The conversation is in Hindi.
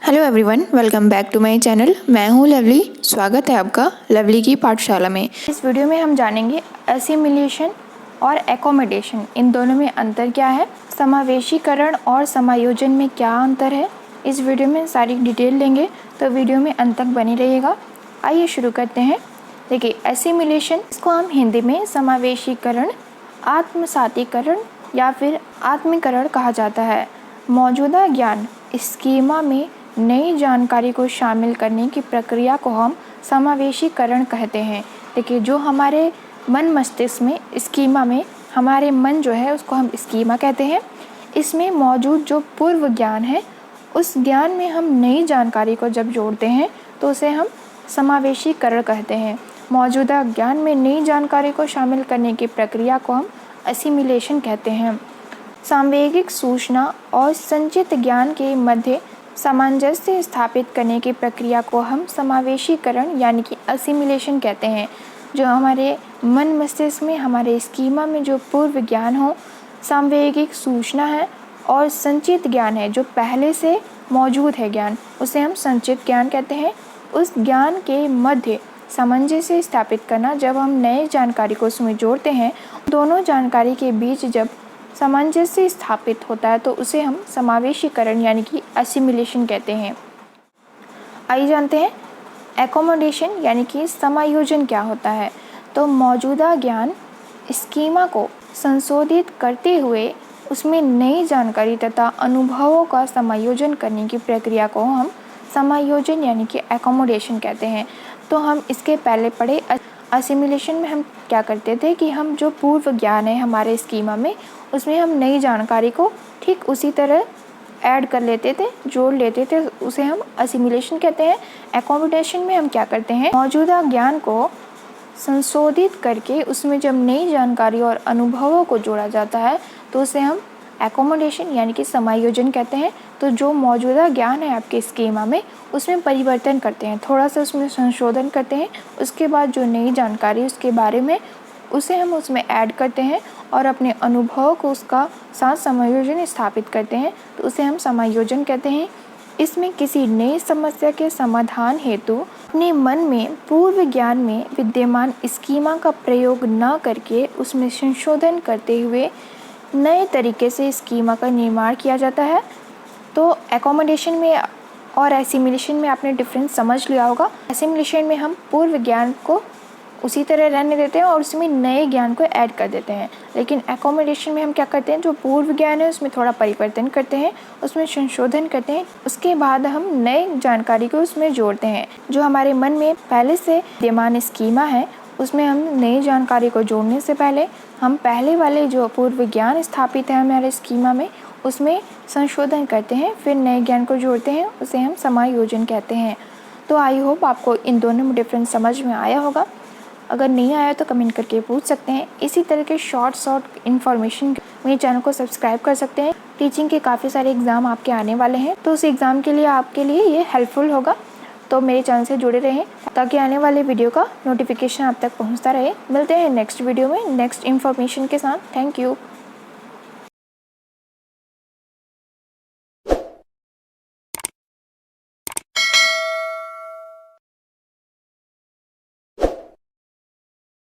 Hello everyone, welcome back to my channel. मैं हूं लवली। स्वागत है आपका लवली की पाठशाला में। इस वीडियो में हम जानेंगे असिमिलेशन और एकोमोडेशन, इन दोनों में अंतर क्या है, समावेशीकरण और समायोजन में क्या अंतर है। इस वीडियो में सारी डिटेल लेंगे, तो वीडियो में अंत तक बने रहिएगा। आइए शुरू करते हैं। देखिए, असिमिलेशन, इसको हम हिंदी में समावेशीकरण, आत्मसातीकरण या फिर आत्मीकरण कहा जाता है। मौजूदा ज्ञान स्कीमा में नई जानकारी को शामिल करने की प्रक्रिया को हम समावेशीकरण कहते हैं। देखिए, जो हमारे मन मस्तिष्क में स्कीमा में हमारे मन जो है उसको हम स्कीमा कहते हैं। इसमें मौजूद जो पूर्व ज्ञान है, उस ज्ञान में हम नई जानकारी को जब जोड़ते हैं तो उसे हम समावेशीकरण कहते हैं। मौजूदा ज्ञान में नई जानकारी को शामिल करने की प्रक्रिया को हम असिमिलेशन कहते हैं। सांवेगिक सूचना और संचित ज्ञान के मध्य सामंजस्य स्थापित करने की प्रक्रिया को हम समावेशीकरण यानी कि असिमिलेशन कहते हैं। जो हमारे मन मस्तिष्क में हमारे स्कीमा में जो पूर्व ज्ञान हो, सांवेगिक सूचना है और संचित ज्ञान है, जो पहले से मौजूद है ज्ञान, उसे हम संचित ज्ञान कहते हैं। उस ज्ञान के मध्य सामंजस्य स्थापित करना, जब हम नए जानकारी को उसमें जोड़ते हैं, दोनों जानकारी के बीच जब सामंजस्य स्थापित होता है तो उसे हम समावेशीकरण यानी कि असिमिलेशन कहते हैं। आइए जानते हैं एकोमोडेशन यानी कि समायोजन क्या होता है। तो मौजूदा ज्ञान स्कीमा को संशोधित करते हुए उसमें नई जानकारी तथा अनुभवों का समायोजन करने की प्रक्रिया को हम समायोजन यानी कि एकोमोडेशन कहते हैं। तो हम इसके पहले पढ़े असिमिलेशन में हम क्या करते थे कि हम जो पूर्व ज्ञान है हमारे स्कीमा में, उसमें हम नई जानकारी को ठीक उसी तरह ऐड कर लेते थे, जोड़ लेते थे, उसे हम असिमिलेशन कहते हैं। एकोमोडेशन में हम क्या करते हैं, मौजूदा ज्ञान को संशोधित करके उसमें जब नई जानकारी और अनुभवों को जोड़ा जाता है तो उसे हम एकोमोडेशन यानी कि समायोजन कहते हैं। तो जो मौजूदा ज्ञान है आपके स्कीमा में, उसमें परिवर्तन करते हैं, थोड़ा सा उसमें संशोधन करते हैं, उसके बाद जो नई जानकारी उसके बारे में उसे हम उसमें ऐड करते हैं और अपने अनुभव को उसका साथ समायोजन स्थापित करते हैं, तो उसे हम समायोजन कहते हैं। इसमें किसी नई समस्या के समाधान हेतु अपने मन में पूर्व ज्ञान में विद्यमान स्कीमा का प्रयोग न करके उसमें संशोधन करते हुए नए तरीके से स्कीमा का निर्माण किया जाता है। तो एकोमोडेशन में और एसिमिलेशन में आपने डिफरेंस समझ लिया होगा। एसिमिलेशन में हम पूर्व ज्ञान को उसी तरह रहने देते हैं और उसमें नए ज्ञान को ऐड कर देते हैं, लेकिन एकोमोडेशन में हम क्या करते हैं, जो पूर्व ज्ञान है उसमें थोड़ा परिवर्तन करते हैं, उसमें संशोधन करते हैं, उसके बाद हम नए जानकारी को उसमें जोड़ते हैं। जो हमारे मन में पहले से विद्यमान स्कीमा है उसमें हम नई जानकारी को जोड़ने से पहले हम पहले वाले जो पूर्व ज्ञान स्थापित है हमारे स्कीमा में, उसमें संशोधन करते हैं, फिर नए ज्ञान को जोड़ते हैं, उसे हम समायोजन कहते हैं। तो आई होप आपको इन दोनों में डिफरेंस समझ में आया होगा। अगर नहीं आया तो कमेंट करके पूछ सकते हैं। इसी तरह के शॉर्ट इन्फॉर्मेशन मेरे चैनल को सब्सक्राइब कर सकते हैं। टीचिंग के काफ़ी सारे एग्ज़ाम आपके आने वाले हैं, तो उस एग्ज़ाम के लिए आपके लिए ये हेल्पफुल होगा। तो मेरे चैनल से जुड़े रहें ताकि आने वाले वीडियो का नोटिफिकेशन आप तक पहुंचता रहे। मिलते हैं नेक्स्ट वीडियो में नेक्स्ट इन्फॉर्मेशन के साथ। Thank you.